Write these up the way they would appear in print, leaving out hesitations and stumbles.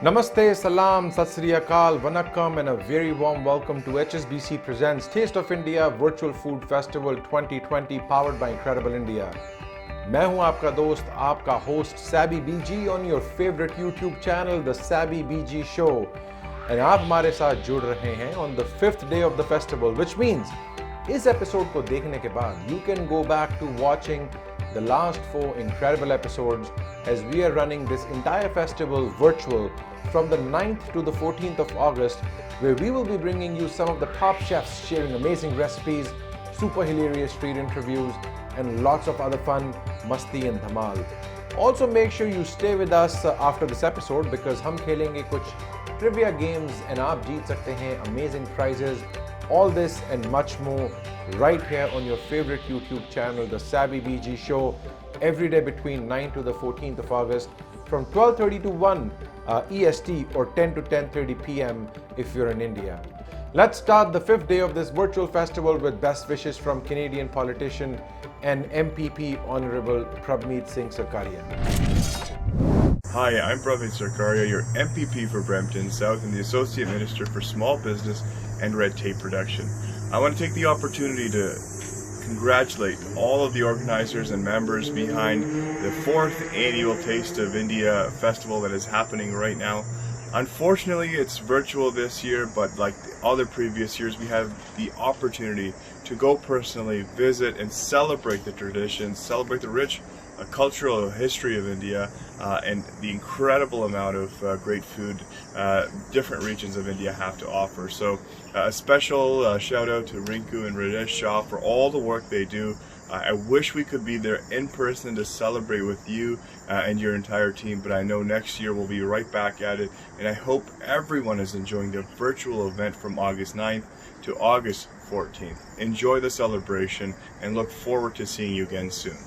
Namaste, salam, sat sri akal, vanakkam, and a very warm welcome to HSBC presents Taste of India Virtual Food Festival 2020 powered by Incredible India. मैं हूं आपका दोस्त, आपका host sabbybg on your favorite YouTube channel, the sabbybg show. And आप हमारे साथ जुड़ रहे हैं on the 5th day of the festival, which means इस episode को देखने के बाद you can go back to watching the last 4 incredible episodes as we are running this entire festival virtual from the 9th to the 14th of August, where we will be bringing you some of the top chefs sharing amazing recipes, super hilarious street interviews, and lots of other fun, masti and dhamal. Also make sure you stay with us after this episode because हम खेलेंगे कुछ trivia games and आप जीत सकते हैं amazing prizes. All this and much more right here on your favorite YouTube channel, the sabbybg show, every day between 9 to the 14th of August from 12:30 to 1 EST or 10 to 10:30 p.m. if you're in India. Let's start the 5th day of this virtual festival with best wishes from Canadian politician and MPP Honorable Prabmeet Singh Sarkaria. Hi, I'm Prabmeet Sarkaria, your MPP for Brampton South and the Associate Minister for Small Business and Red Tape Reduction. I want to take the opportunity to congratulate all of the organizers and members behind the 4th annual Taste of India festival that is happening right now. Unfortunately, it's virtual this year, but like other previous years, we have the opportunity to go personally, visit and celebrate the traditions, celebrate the rich cultural history of India and the incredible amount of great food different regions of India have to offer. So a special shout out to Rinku and Rajesh Shah for all the work they do. I wish we could be there in person to celebrate with you and your entire team, but I know next year we'll be right back at it, and I hope everyone is enjoying the virtual event from August 9th to August 14th. Enjoy the celebration and look forward to seeing you again soon.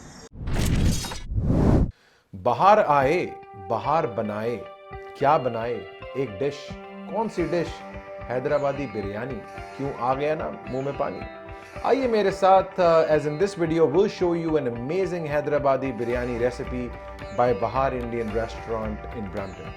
बहार आए, बहार बनाए, क्या बनाए, एक dish, कौन सी dish? Hyderabadi biryani, क्यों आ गया ना मुंह में पानी? आइए मेरे साथ, as in this video, we'll show you an amazing Hyderabadi biryani recipe by Bahar Indian Restaurant in Brampton.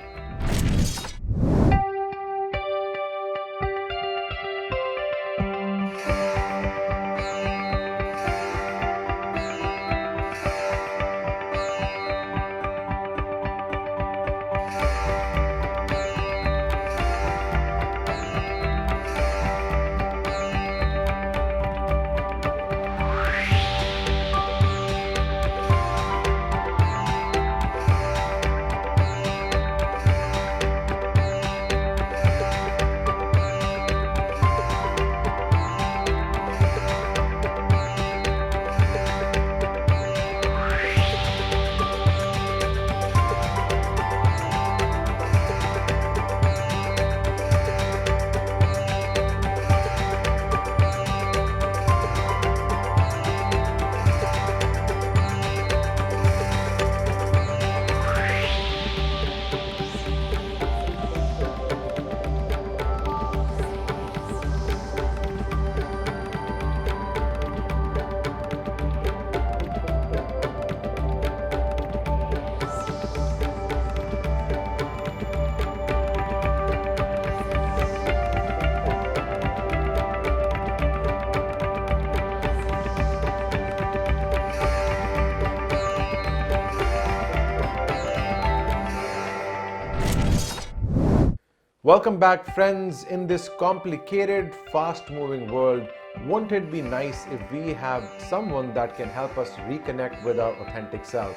Welcome back, friends. In this complicated, fast-moving world, won't it be nice if we have someone that can help us reconnect with our authentic self?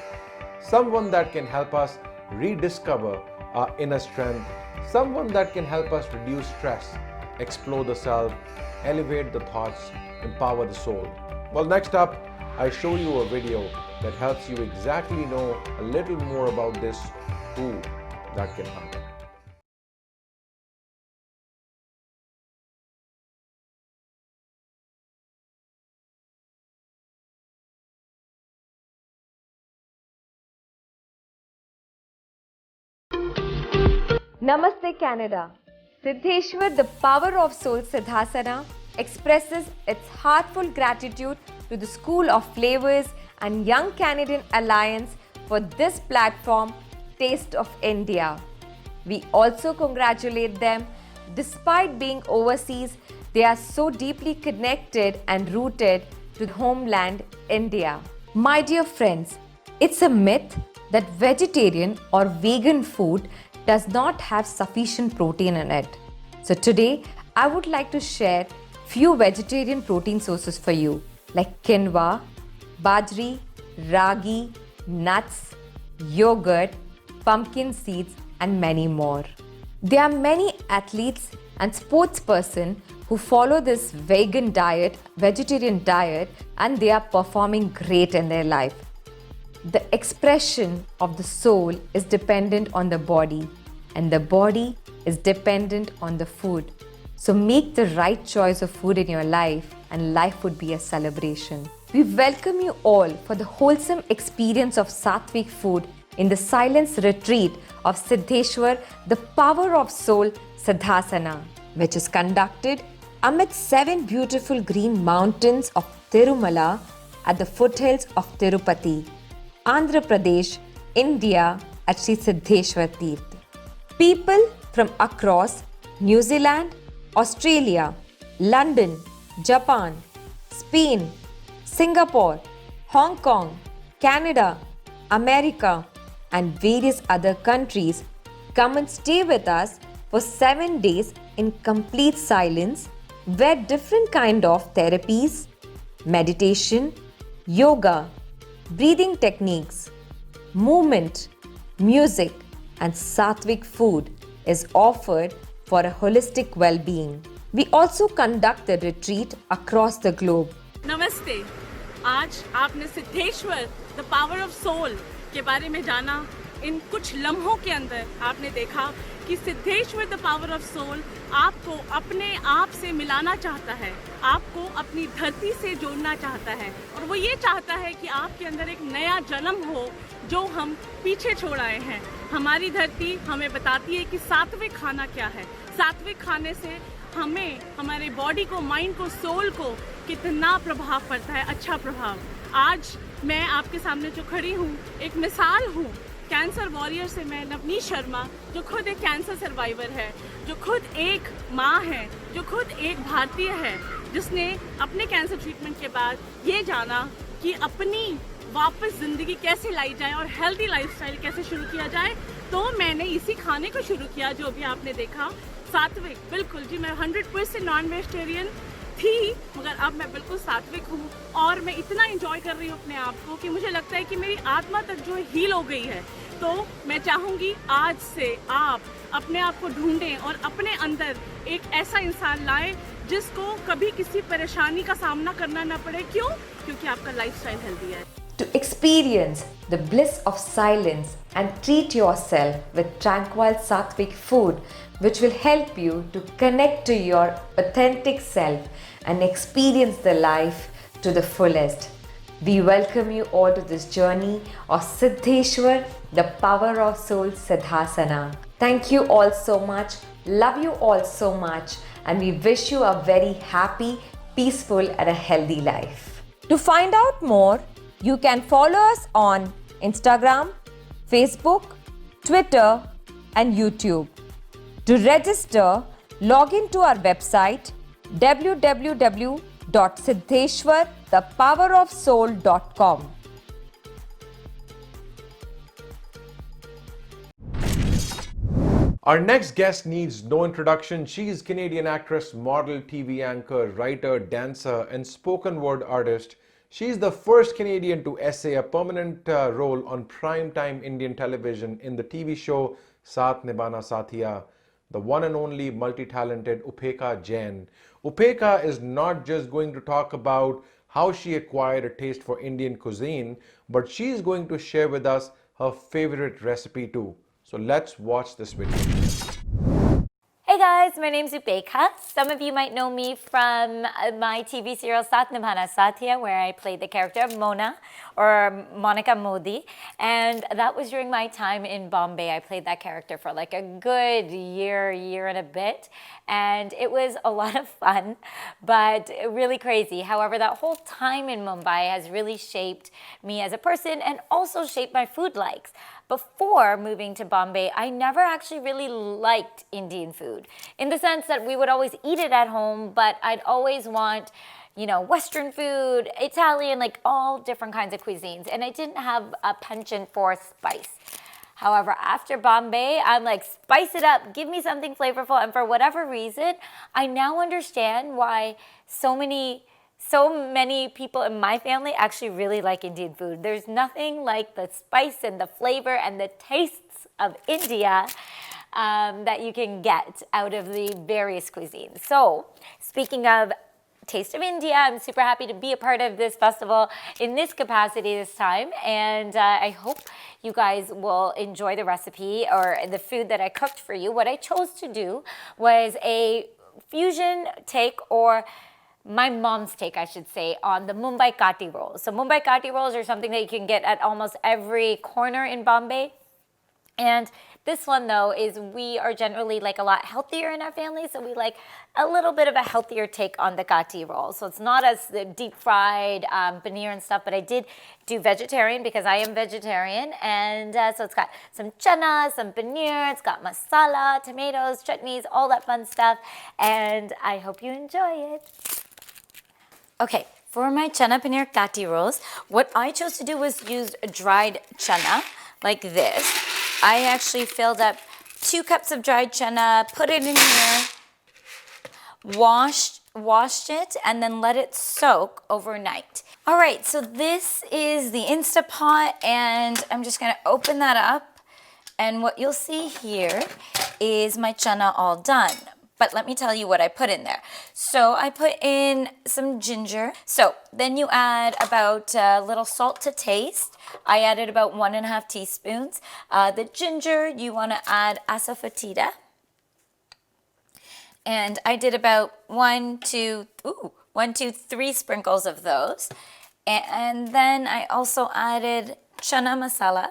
Someone that can help us rediscover our inner strength, someone that can help us reduce stress, explore the self, elevate the thoughts, empower the soul. Well, next up, I show you a video that helps you exactly know a little more about this, who that can happen. Namaste Canada. Siddheshwar, the power of soul Siddhasana, expresses its heartfelt gratitude to the School of Flavors and Young Canadian Alliance for this platform, Taste of India. We also congratulate them. Despite being overseas, they are so deeply connected and rooted to the homeland, India. My dear friends, it's a myth that vegetarian or vegan food does not have sufficient protein in it. So today, I would like to share few vegetarian protein sources for you, like quinoa, bajri, ragi, nuts, yogurt, pumpkin seeds, and many more. There are many athletes and sportspersons who follow this vegetarian diet, and they are performing great in their life. The expression of the soul is dependent on the body, and the body is dependent on the food. So make the right choice of food in your life, and life would be a celebration. We welcome you all for the wholesome experience of Sattvic food in the silence retreat of Siddheshwar, the Power of Soul Siddhasana, which is conducted amidst 7 beautiful green mountains of Tirumala at the foothills of Tirupati, Andhra Pradesh, India at Sri Siddheshwar Tirth. People from across New Zealand, Australia, London, Japan, Spain, Singapore, Hong Kong, Canada, America, and various other countries come and stay with us for 7 days in complete silence, where different kind of therapies, meditation, yoga, breathing techniques, movement, music, and sattvic food is offered for a holistic well-being. We also conduct the retreat across the globe. नमस्ते। आज आपने Siddheshwar the power of soul के बारे में जाना। इन कुछ लम्हों के अंदर आपने देखा कि Siddheshwar the power of soul आपको अपने आप से मिलाना चाहता है, आपको अपनी धरती से जोड़ना चाहता है, और वो ये चाहता है कि आपके अंदर एक नया जन्म हो जो हम पीछे छोड़ आए हैं। हमारी धरती हमें बताती है कि सात्विक खाना क्या है। सात्विक खाने से हमें हमारे बॉडी को, माइंड को, सोल को कितना प्रभाव पड़ता है, अच्छा प्रभाव। आज मैं आपके सामने जो खड़ी हूँ एक मिसाल हूँ। कैंसर वॉरियर से मैं नवनीत शर्मा, जो खुद एक कैंसर सर्वाइवर है, जो खुद एक माँ है, जो खुद एक भारतीय है, जिसने अपने कैंसर ट्रीटमेंट के बाद ये जाना कि अपनी वापस ज़िंदगी कैसे लाई जाए और हेल्दी लाइफस्टाइल कैसे शुरू किया जाए, तो मैंने इसी खाने को शुरू किया जो भी आपने देखा, सात्विक। बिल्कुल जी, मैं 100% नॉन वेजिटेरियन थी, मगर अब मैं बिल्कुल सात्विक हूँ और मैं इतना एंजॉय कर रही हूँ अपने आप को कि मुझे लगता है कि मेरी आत्मा तक जो हील हो गई है। तो मैं चाहूँगी आज से आप अपने आप को ढूंढें और अपने अंदर एक ऐसा इंसान लाएं जिसको कभी किसी परेशानी का सामना करना ना पड़े। क्यों? क्योंकि आपका लाइफस्टाइल हेल्दी है। To experience the bliss of silence and treat yourself with tranquil sattvic food, which will help you to connect to your authentic self and experience the life to the fullest. We welcome you all to this journey of Siddheshwar, the Power of Soul Siddhasana. Thank you all so much. Love you all so much, and we wish you a very happy, peaceful, and a healthy life. To find out more, you can follow us on Instagram, Facebook, Twitter, and YouTube. To register, log in to our website www.siddheshwarthepowerofsoul.com. Our next guest needs no introduction. She is Canadian actress, model, TV anchor, writer, dancer, and spoken word artist. She is the first Canadian to essay a permanent role on primetime Indian television in the TV show Saath Nibhana Saathiya. The one and only multi-talented Upeka Jain. Upeka is not just going to talk about how she acquired a taste for Indian cuisine, but she is going to share with us her favorite recipe too. So let's watch this video. Hey guys, guys, my name's Upekha. Some of you might know me from my TV serial Sat Nibhana Satya, where I played the character of Mona or Monica Modi. And that was during my time in Bombay. I played that character for like a good year and a bit. And it was a lot of fun, but really crazy. However, that whole time in Mumbai has really shaped me as a person and also shaped my food likes. Before moving to Bombay, I never actually really liked Indian food in the sense that we would always eat it at home, but I'd always want, you know, Western food, Italian, like all different kinds of cuisines. And I didn't have a penchant for spice. However, after Bombay, I'm like, spice it up, give me something flavorful. And for whatever reason, I now understand why so many people in my family actually really like Indian food. There's nothing like the spice and the flavor and the tastes of India that you can get out of the various cuisines. So, speaking of Taste of India, I'm super happy to be a part of this festival in this capacity this time, and I hope you guys will enjoy the recipe or the food that I cooked for you. What I chose to do was a fusion take, or my mom's take, I should say, on the Mumbai Kati rolls. So Mumbai Kati rolls are something that you can get at almost every corner in Bombay. And this one, though, is we are generally like a lot healthier in our family, so we like a little bit of a healthier take on the kati roll. So it's not as the deep fried paneer and stuff, but I did do vegetarian because I am vegetarian. And so it's got some chana, some paneer, it's got masala, tomatoes, chutneys, all that fun stuff. And I hope you enjoy it. Okay, for my chana paneer kati rolls, what I chose to do was use dried chana like this. I actually filled up 2 cups of dried chana, put it in here, washed it, and then let it soak overnight. All right, so this is the Instapot, and I'm just gonna open that up. And what you'll see here is my chana all done. But let me tell you what I put in there. So I put in some ginger. So then you add about a little salt to taste. I added about 1.5 teaspoons. The ginger, you want to add asafoetida. And I did about 1, 2, 3 sprinkles of those. And then I also added chana masala.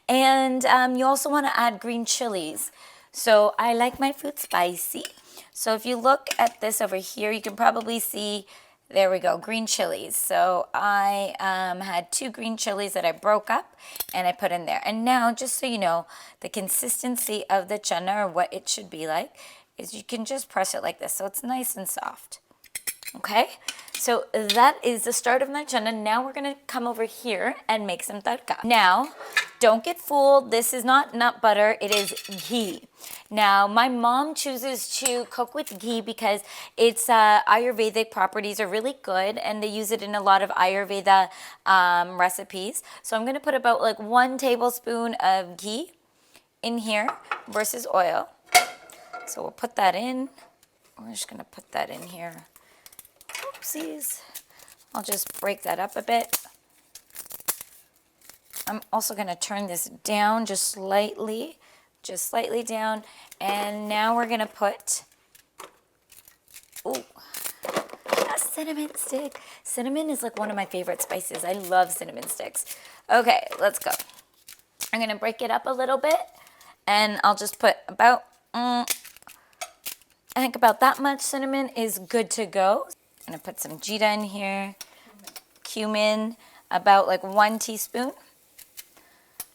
And you also want to add green chilies. So I like my food spicy. So if you look at this over here, you can probably see, there we go, green chilies. So I had 2 green chilies that I broke up and I put in there. And now, just so you know, the consistency of the chana, or what it should be like, is you can just press it like this. So it's nice and soft. Okay, so that is the start of my chana. Now we're gonna come over here and make some tadka. Now, don't get fooled. This is not nut butter, it is ghee. Now, my mom chooses to cook with ghee because its Ayurvedic properties are really good, and they use it in a lot of Ayurveda recipes. So I'm gonna put about like 1 tablespoon of ghee in here versus oil. So we'll put that in. We're just gonna put that in here. Oopsies. I'll just break that up a bit. I'm also going to turn this down just slightly down. And now we're going to put, a cinnamon stick. Cinnamon is like one of my favorite spices. I love cinnamon sticks. Okay, let's go. I'm going to break it up a little bit, and I'll just put about, I think about that much cinnamon is good to go. I'm going to put some jeera in here, cumin, about like 1 teaspoon.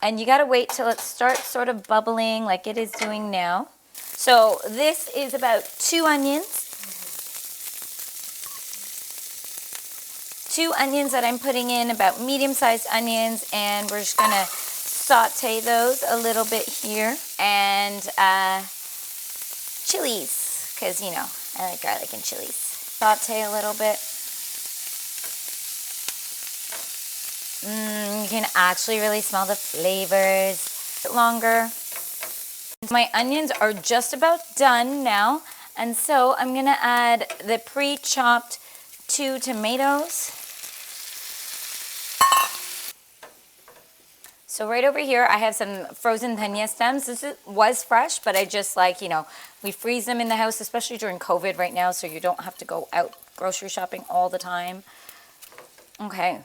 And you got to wait till it starts sort of bubbling like it is doing now. So this is about 2 onions. 2 onions that I'm putting in, about medium-sized onions, and we're just going to saute those a little bit here. And chilies, because, you know, I like garlic and chilies. Saute a little bit. You can actually really smell the flavors. A bit longer. My onions are just about done now, and so I'm gonna add the pre-chopped 2 tomatoes. So right over here, I have some frozen dhania stems. Was fresh, but I just like, we freeze them in the house, especially during COVID right now, so you don't have to go out grocery shopping all the time. Okay.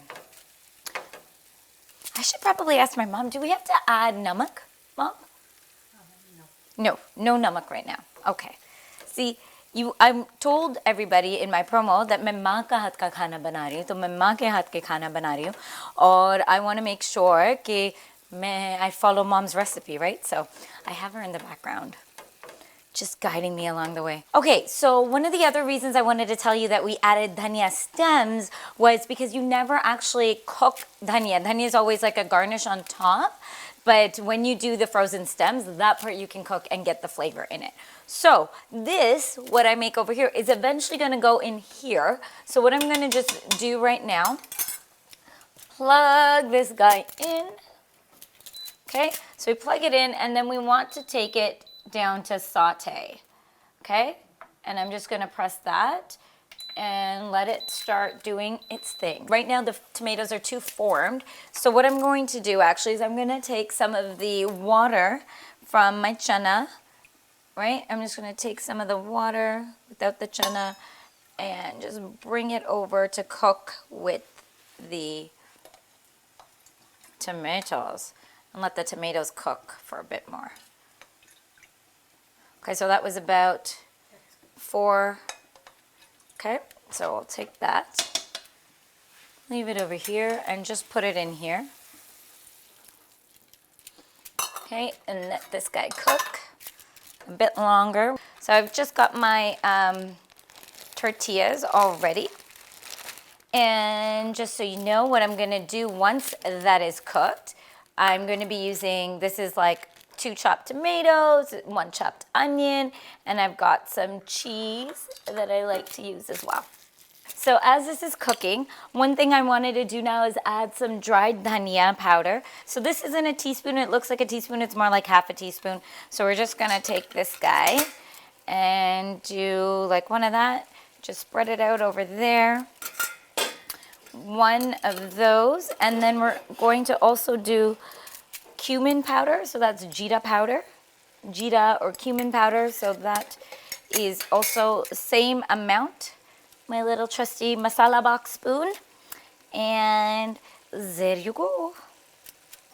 I should probably ask my mom, do we have to add namak, Mom? No namak right now. Okay. See, I'm told everybody in my promo that मैं माँ का हाथ का खाना बना रही हूँ, तो मैं माँ के हाथ के खाना बना रही हूँ, और I want to make sure कि I follow Mom's recipe, right? So I have her in the background, just guiding me along the way. Okay, so one of the other reasons I wanted to tell you that we added dhania stems was because you never actually cook dhania. Dhania is always like a garnish on top, but when you do the frozen stems, that part you can cook and get the flavor in it. So this, what I make over here, is eventually going to go in here. So what I'm going to just do right now, plug this guy in. Okay, so we plug it in, and then we want to take it down to saute. Okay, and I'm just going to press that and let it start doing its thing. Right now the tomatoes are too formed, so what I'm going to do actually is I'm going to take some of the water from my chana, right? I'm just going to take some of the water without the chana and just bring it over to cook with the tomatoes and let the tomatoes cook for a bit more. Okay, so that was about 4. Okay, so I'll take that, leave it over here, and just put it in here. Okay, and let this guy cook a bit longer. So I've just got my tortillas all ready. And just so you know what I'm gonna do once that is cooked, I'm gonna be using, this is like 2 chopped tomatoes, 1 chopped onion, and I've got some cheese that I like to use as well. So as this is cooking, one thing I wanted to do now is add some dried dhania powder. So this isn't a teaspoon, it looks like a teaspoon, it's more like half a teaspoon. So we're just gonna take this guy and do like one of that, just spread it out over there. 1 of those, and then we're going to also do cumin powder, so that's jeera powder, jeera or cumin powder, so that is also the same amount. My little trusty masala box spoon, and there you go.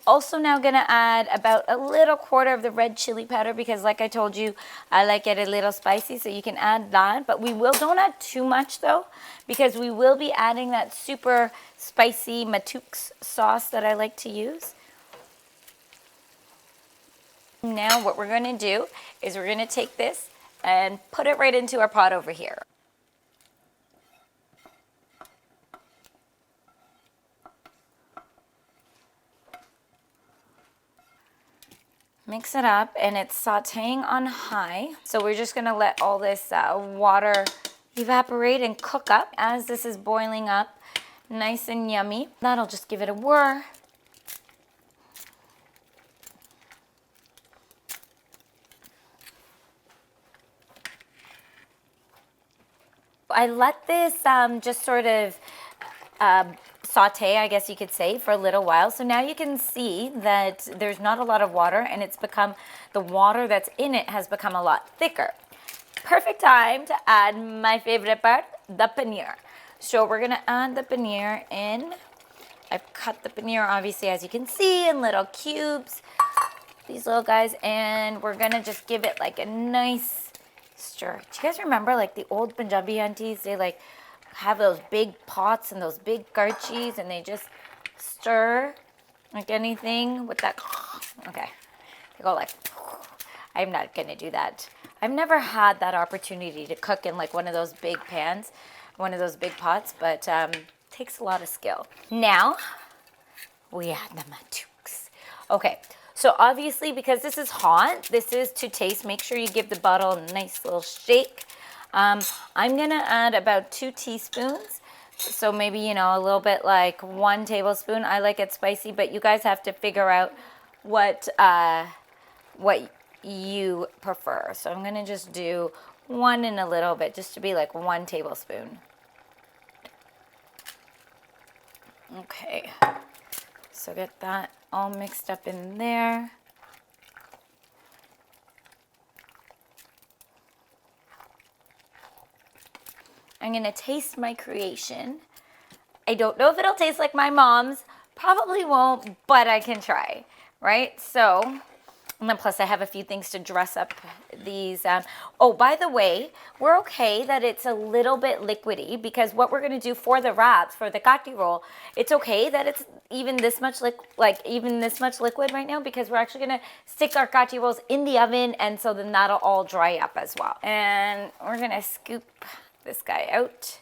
Also now gonna add about a little quarter of the red chili powder, because like I told you, I like it a little spicy, so you can add that, but don't add too much though, because we will be adding that super spicy matooks sauce that I like to use. Now what we're gonna do is we're gonna take this and put it right into our pot over here. Mix it up, and it's sauteing on high. So we're just gonna let all this water evaporate and cook up. As this is boiling up, nice and yummy, that'll just give it a whir. I let this just sort of saute, I guess you could say, for a little while. So now you can see that there's not a lot of water, and the water that's in it has become a lot thicker. Perfect time to add my favorite part, the paneer. So we're gonna add the paneer in. I've cut the paneer, obviously, as you can see, in little cubes, these little guys, and we're gonna just give it like a nice stir. Do you guys remember like the old Punjabi aunties? They like have those big pots and those big karchis, and they just stir like anything with that. Okay, they go like, I'm not gonna do that. I've never had that opportunity to cook in like one of those big pans, one of those big pots, but takes a lot of skill. Now we add the matooks. Okay, so obviously because this is hot, this is to taste. Make sure you give the bottle a nice little shake. I'm gonna add about 2 teaspoons. So maybe, a little bit like 1 tablespoon. I like it spicy, but you guys have to figure out what you prefer. So I'm gonna just do 1 and a little bit, just to be like 1 tablespoon. Okay, So get that all mixed up in there. I'm gonna taste my creation. I don't know if it'll taste like my mom's. Probably won't, but I can try, right? So, and then plus I have a few things to dress up these. Oh, by the way, we're okay that it's a little bit liquidy because what we're gonna do for the wraps, for the kati roll, it's okay that it's even this much liquid right now because we're actually gonna stick our kati rolls in the oven, and so then that'll all dry up as well. And we're gonna scoop this guy out.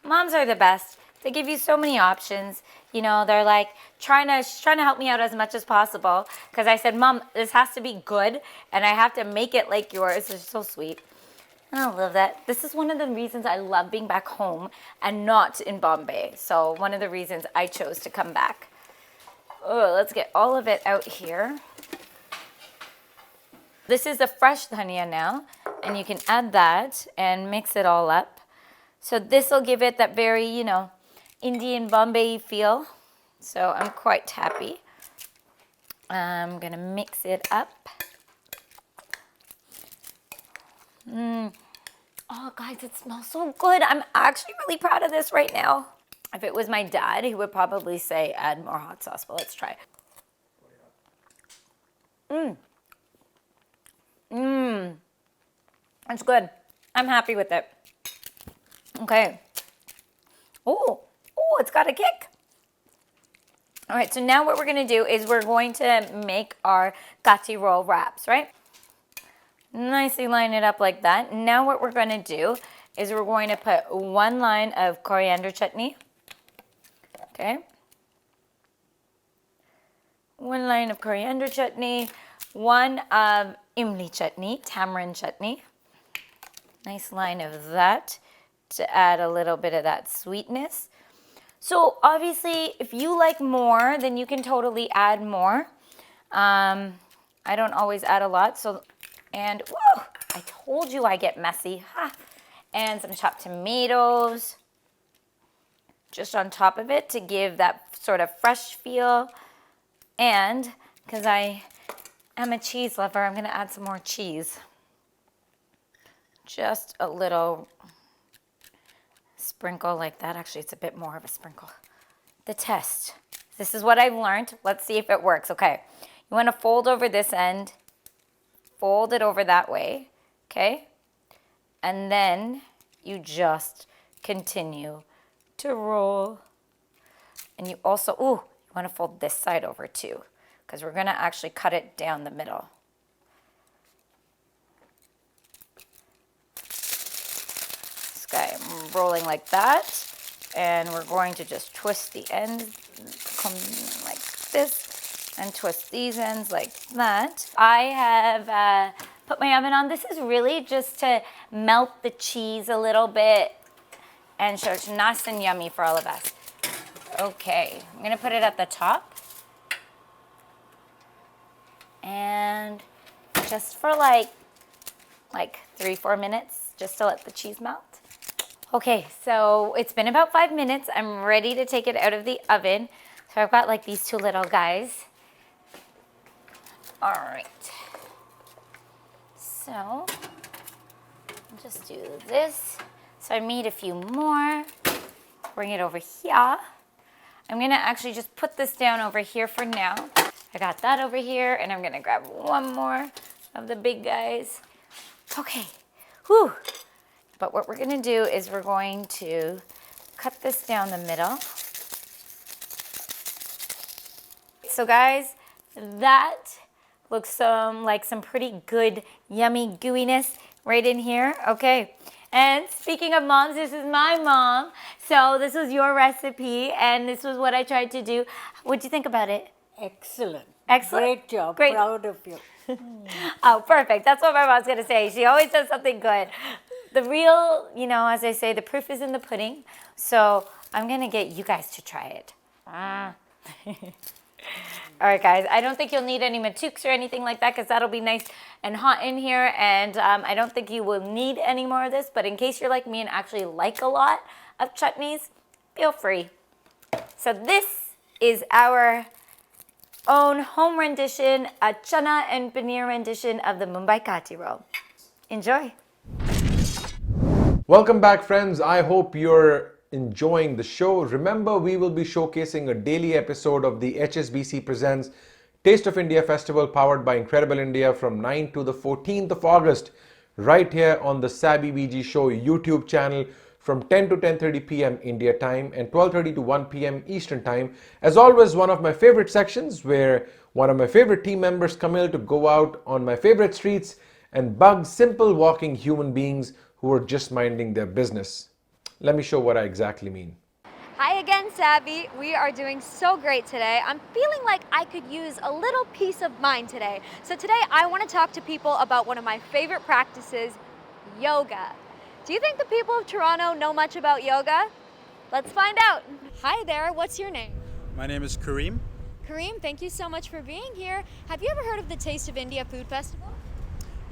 Moms are the best. They give you so many options. You know, they're like trying to help me out as much as possible because I said, Mom, this has to be good and I have to make it like yours. It's so sweet. I love that. This is one of the reasons I love being back home and not in Bombay. So one of the reasons I chose to come back. Oh, let's get all of it out here. This is the fresh dhania now, and you can add that and mix it all up. So this will give it that very, you know, Indian Bombay feel. So I'm quite happy. I'm gonna mix it up. Oh guys, it smells so good. I'm actually really proud of this right now. If it was my dad, he would probably say add more hot sauce, but let's try. It's good. I'm happy with it. Okay. Oh, it's got a kick. All right, so now what we're gonna do is we're going to make our kati roll wraps, right? Nicely line it up like that. Now what we're gonna do is we're going to put one line of coriander chutney. Okay. One line of coriander chutney, one of imli chutney, tamarind chutney. Nice line of that to add a little bit of that sweetness. So obviously, if you like more, then you can totally add more. I don't always add a lot. So, and whoa, I told you I get messy. Ha. And some chopped tomatoes just on top of it to give that sort of fresh feel. And because I am a cheese lover, I'm gonna add some more cheese. Just a little sprinkle like that. Actually, it's a bit more of a sprinkle. The test. This is what I've learned. Let's see if it works. Okay. You want to fold over this end. Fold it over that way. Okay. And then you just continue to roll. And you also, you want to fold this side over too, because we're going to actually cut it down the middle. Okay, I'm rolling like that, and we're going to just twist the ends, come like this, and twist these ends like that. I have put my oven on. This is really just to melt the cheese a little bit and so it's nice and yummy for all of us. Okay, I'm gonna put it at the top, and just for like 3-4 minutes, just to let the cheese melt. Okay, so it's been about 5 minutes. I'm ready to take it out of the oven. So I've got like these two little guys. All right. So I'll just do this. So I made a few more. Bring it over here. I'm gonna actually just put this down over here for now. I got that over here, and I'm gonna grab one more of the big guys. Okay, whew. But what we're gonna do is we're going to cut this down the middle. So guys, that looks like some pretty good yummy gooiness right in here. Okay, and speaking of moms, this is my mom. So this was your recipe, and this was what I tried to do. What'd you think about it? Excellent. Excellent. Great job. Great. Proud of you. Oh, perfect. That's what my mom's gonna say. She always does something good. The real, as I say, the proof is in the pudding. So I'm gonna get you guys to try it. All right, guys. I don't think you'll need any matuks or anything like that because that'll be nice and hot in here. And I don't think you will need any more of this. But in case you're like me and actually like a lot of chutneys, feel free. So this is our own home rendition, a chana and paneer rendition of the Mumbai Kati roll. Enjoy. Welcome back, friends. I hope you're enjoying the show. Remember, we will be showcasing a daily episode of the HSBC Presents Taste of India Festival powered by Incredible India from 9 to the 14th of August right here on the sabbybg show YouTube channel from 10 to 10:30 p.m. India time and 12:30 to 1 p.m. Eastern time. As always, one of my favorite sections where one of my favorite team members come in to go out on my favorite streets and bug simple walking human beings who are just minding their business. Let me show what I exactly mean. Hi again, Sabby. We are doing so great today. I'm feeling like I could use a little peace of mind today. So today I want to talk to people about one of my favorite practices, yoga. Do you think the people of Toronto know much about yoga? Let's find out. Hi there, what's your name? My name is Kareem. Kareem, thank you so much for being here. Have you ever heard of the Taste of India Food Festival?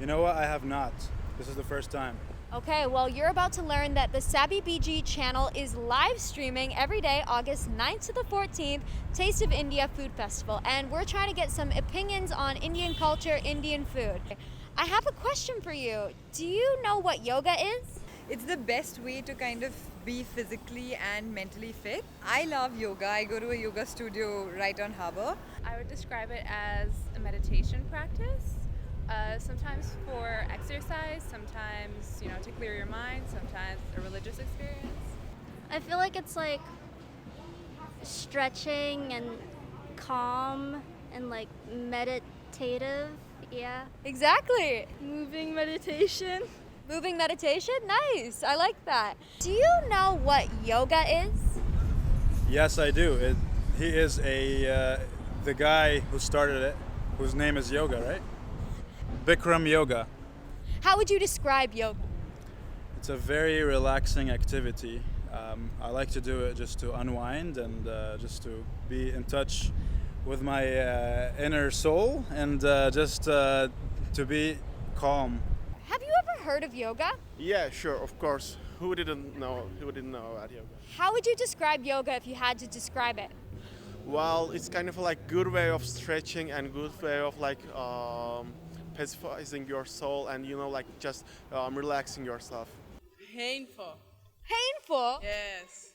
You know what? I have not. This is the first time. Okay, well, you're about to learn that the sabbybg channel is live streaming every day, August 9th to the 14th, Taste of India Food Festival. And we're trying to get some opinions on Indian culture, Indian food. I have a question for you. Do you know what yoga is? It's the best way to kind of be physically and mentally fit. I love yoga. I go to a yoga studio right on Harbour. I would describe it as a meditation practice. Sometimes for exercise, sometimes, to clear your mind, sometimes a religious experience. I feel like it's like stretching and calm and like meditative. Yeah. Exactly. Moving meditation. Moving meditation? Nice. I like that. Do you know what yoga is? Yes, I do. He is the guy who started it, whose name is Yoga, right? Bikram Yoga. How would you describe yoga? It's a very relaxing activity. I like to do it just to unwind and just to be in touch with my inner soul and just to be calm. Have you ever heard of yoga? Yeah, sure, of course. Who didn't know about yoga? How would you describe yoga if you had to describe it? Well, it's kind of like good way of stretching and good way of like pacifying your soul and just relaxing yourself. Painful. Painful? Yes.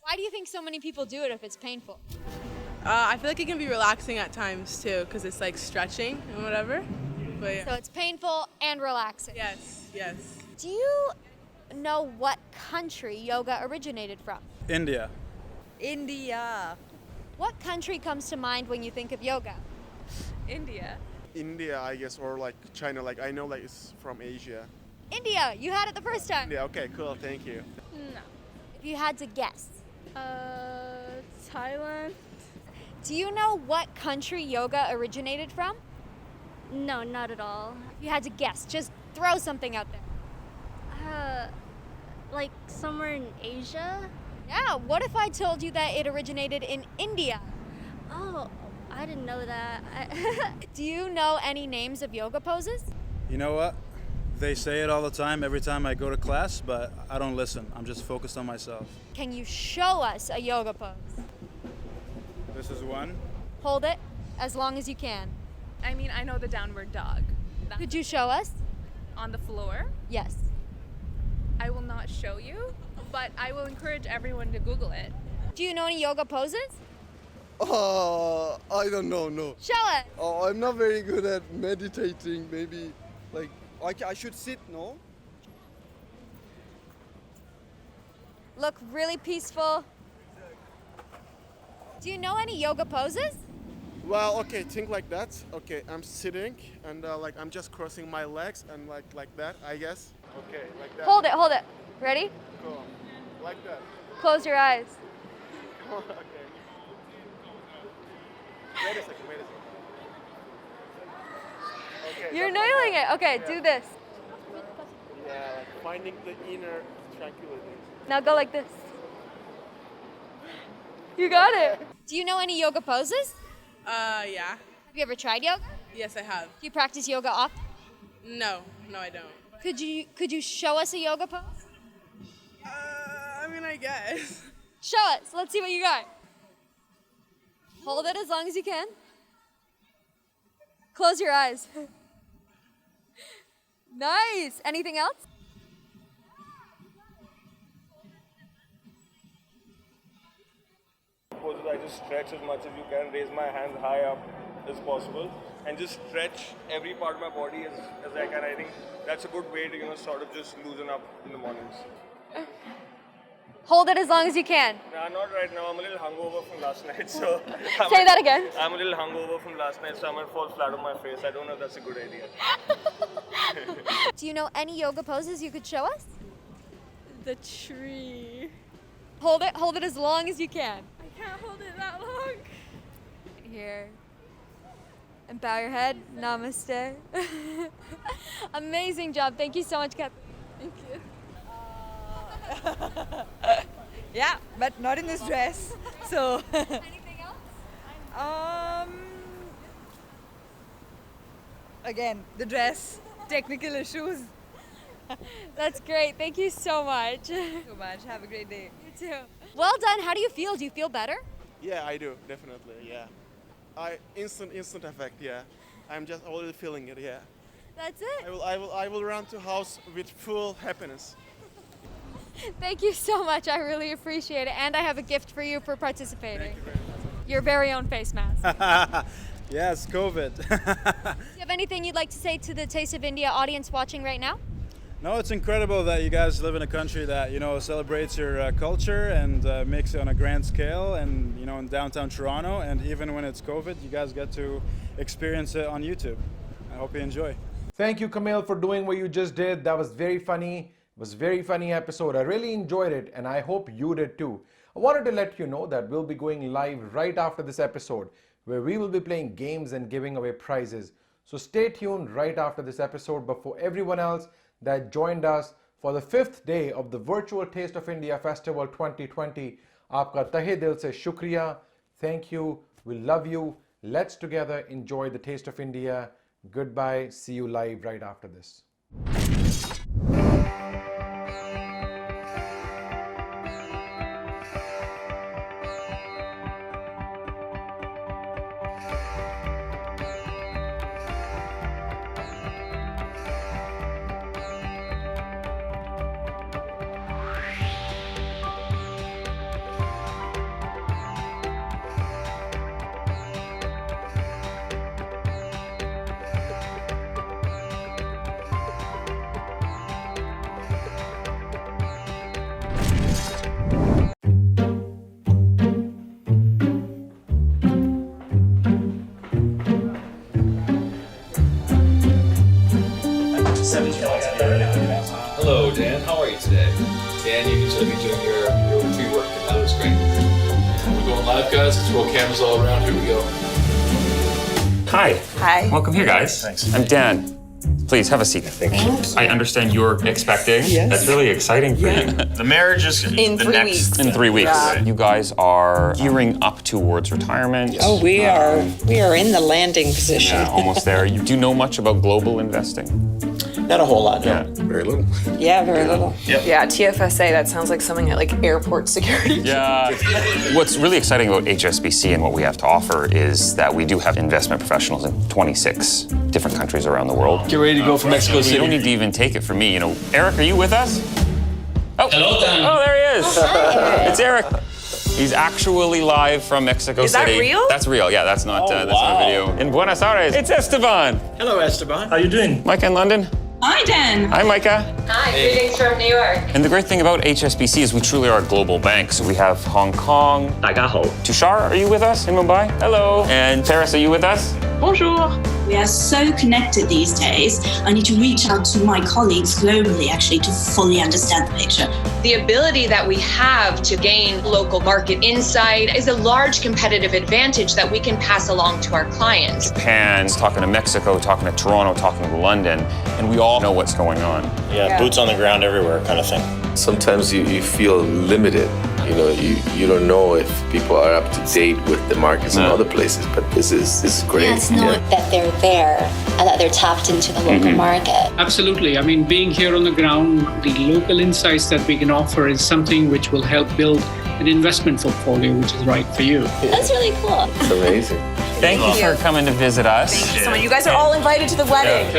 Why do you think so many people do it if it's painful? I feel like it can be relaxing at times too, because it's like stretching and whatever. But yeah. So it's painful and relaxing. Yes. Do you know what country yoga originated from? India. India. What country comes to mind when you think of yoga? India. India, I guess, or like China. Like I know, like it's from Asia. India, you had it the first time. Yeah. Okay. Cool. Thank you. No. If you had to guess. Thailand. Do you know what country yoga originated from? No, not at all. If you had to guess, just throw something out there. Like somewhere in Asia? Yeah, what if I told you that it originated in India? Oh, I didn't know that. Do you know any names of yoga poses? You know what? They say it all the time, every time I go to class, but I don't listen. I'm just focused on myself. Can you show us a yoga pose? This is one. Hold it as long as you can. I mean, I know the downward dog. Could you show us? On the floor. Yes. I will not show you, but I will encourage everyone to Google it. Do you know any yoga poses? I don't know, no. Show us. Oh, I'm not very good at meditating. Maybe, like, I should sit, no? Look really peaceful. Do you know any yoga poses? Well, okay, think like that. Okay, I'm sitting and like I'm just crossing my legs and like that, I guess. Okay, like that. Hold it. Ready? Cool. Like that. Close your eyes. Okay. Wait a second. Okay. You're that's like nailing that. it. Okay, Yeah. do this. Yeah, like finding the inner tranquility. Now go like this. You got it. Do you know any yoga poses? Yeah. Have you ever tried yoga? Yes, I have. Do you practice yoga often? No, I don't. Could you show us a yoga pose? I mean, I guess. Show us. Let's see what you got. Hold it as long as you can. Close your eyes. Nice. Anything else? I just stretch as much as you can, raise my hands high up as possible, and just stretch every part of my body as I can. I think that's a good way to, sort of just loosen up in the mornings. Hold it as long as you can. Nah, not right now. I'm a little hungover from last night, so... Say that again. I'm a little hungover from last night, so I might fall flat on my face. I don't know if that's a good idea. Do you know any yoga poses you could show us? The tree. Hold it as long as you can. I can't hold it that long. Here. And bow your head. Namaste. Amazing job. Thank you so much, Kat. Thank you. Yeah, but not in this dress. So. Anything else? Again, the dress, technical issues. That's great. Thank you so much. So much. Have a great day. You too. Well done. How do you feel? Do you feel better? Yeah, I do, definitely, yeah. Instant effect, yeah. I'm just already feeling it, yeah. That's it. I will run to house with full happiness. Thank you so much. I really appreciate it. And I have a gift for you for participating. Thank you very much. Your very own face mask. Yes, COVID. Do you have anything you'd like to say to the Taste of India audience watching right now? No, it's incredible that you guys live in a country that, celebrates your culture and makes it on a grand scale and, in downtown Toronto. And even when it's COVID, you guys get to experience it on YouTube. I hope you enjoy. Thank you, Camille, for doing what you just did. That was very funny. It was a very funny episode. I really enjoyed it, and I hope you did too. I wanted to let you know that we'll be going live right after this episode, where we will be playing games and giving away prizes. So stay tuned right after this episode. But for everyone else that joined us for the 5th day of the virtual Taste of India Festival 2020, aapka tahe dil se shukriya. Thank you. We love you. Let's together enjoy the Taste of India. Goodbye. See you live right after this. Hello, Dan. How are you today? Dan, you can be doing your pre-work. That was great. And we're going live, guys. Let's roll cameras all around. Here we go. Hi. Hi. Welcome here, guys. Thanks. I'm Dan. Please have a seat. Thank you. I understand you're expecting. Yes. That's really exciting for you. The marriage is In 3 weeks. In 3 weeks. Yeah. You guys are gearing up towards retirement. Oh, we are in the landing position. Yeah, almost there. You do know much about global investing? Not a whole lot, no. Yeah. Very little. Yeah, very little. Yep. Yeah, TFSA, that sounds like something at like airport security. Yeah. What's really exciting about HSBC and what we have to offer is that we do have investment professionals in 26 different countries around the world. Get ready to go for Mexico You City. don't need to even take it from me. Eric, are you with us? Oh, Hello, Dan. Oh, there he is. It's Eric. He's actually live from Mexico Is that City. real? That's real. Yeah, that's not a video. In Buenos Aires, it's Esteban. Hello, Esteban. How you doing? Micah in London. Hi, Dan. Hi, Micah. Hi, greetings from New York. And the great thing about HSBC is we truly are a global bank. So we have Hong Kong. 大家好. Tushar, are you with us in Mumbai? Hello. And Paris, are you with us? Bonjour. We are so connected these days. I need to reach out to my colleagues globally actually to fully understand the picture. The ability that we have to gain local market insight is a large competitive advantage that we can pass along to our clients. Japan, talking to Mexico, talking to Toronto, talking to London, and we all know what's going on. Yeah, boots on the ground everywhere kind of thing. Sometimes you feel limited. You don't know if people are up to date with the markets in other places, but this is great. Yeah, it's not that they're there and that they're tapped into the local market. Absolutely. I mean, being here on the ground, the local insights that we can offer is something which will help build an investment portfolio which is right for you. That's really cool. It's amazing. Thank you for coming to visit us. Thank you so much. You guys are all invited to the wedding.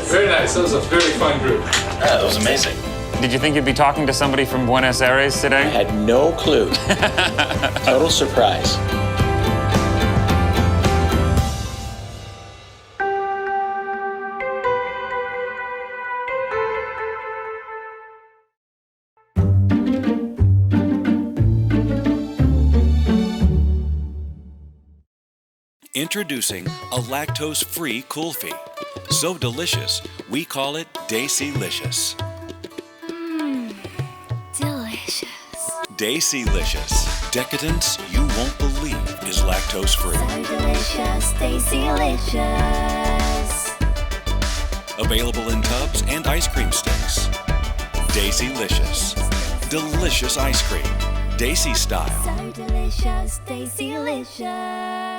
Very nice. That was a very fun group. Yeah, that was amazing. Did you think you'd be talking to somebody from Buenos Aires today? I had no clue. Total surprise. Introducing a lactose-free Kulfi. So delicious, we call it Desi-licious. Delicious. Desi-licious. Decadence you won't believe is lactose-free. So delicious, Desi-licious. Available in tubs and ice cream sticks. Desi-licious. Delicious ice cream. Desi style. So delicious, Desi-licious.